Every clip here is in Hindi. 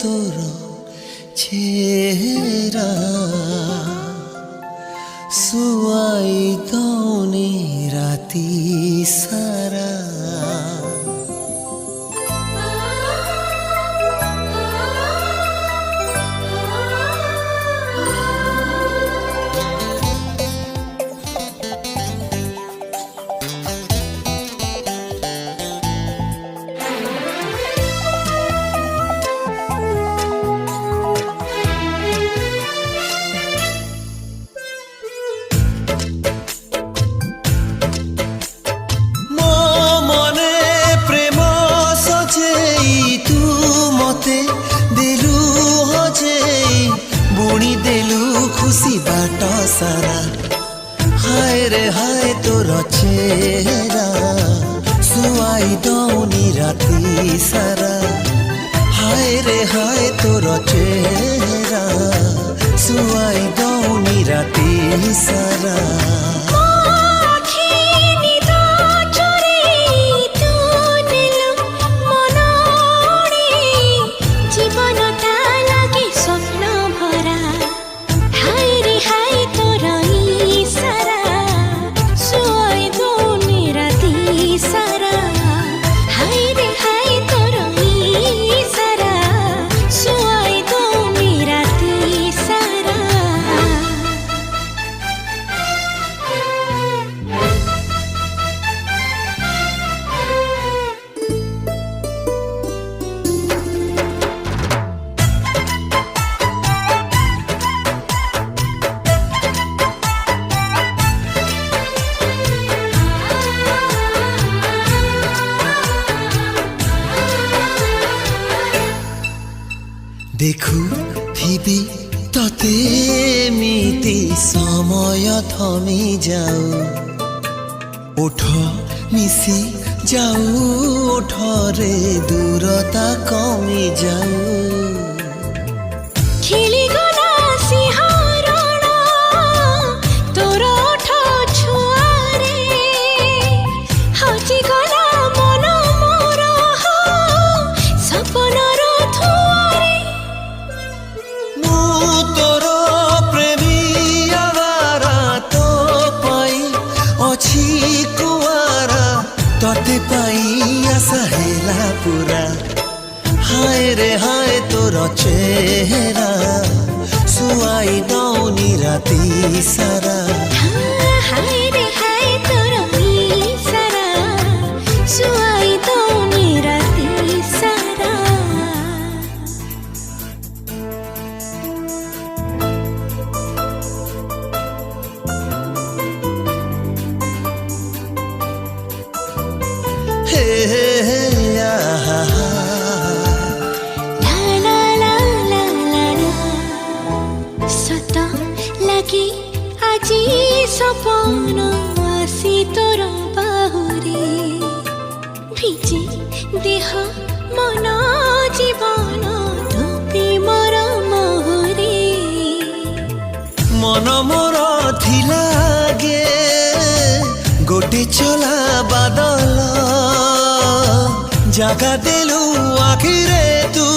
তোর চেহারা শুয়াই দৌনি রাতি সারা खुशी बाट सारा हाय रे हाय तोर चेहरा सुआई दौनी राती सारा हाय रे हाय तोर चेहरा सुआई दौनी राती सारा देखु थिबी तते मिति समय थमी जाऊ ओठ मिसी जाऊ ओठरे दूरता कमी जाऊ खेली गला सिंहारण तोर ओठ छुआरे हजी गला मन मोर सपन तोते पाई आशा हेला पूरा हाय रे हाय तोर चेहरा सुआई दौनी राती सारा हाय रे हाय तोर सारा सुआई दौनी राती सारा सत लगी আজি सपन आसी तोर बाहुरे भिजे देह मन जीवन तो प्रेमर मोहरे मन मोर थिला गे गोटे चला बादल जगा देलु आखिरे तू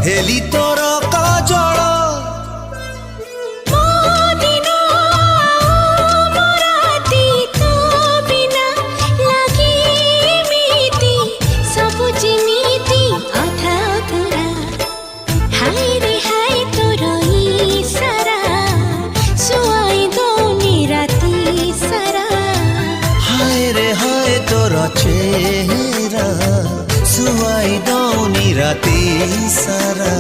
हेली तोर काजल चेहरा सुआई दौनी राती सारा।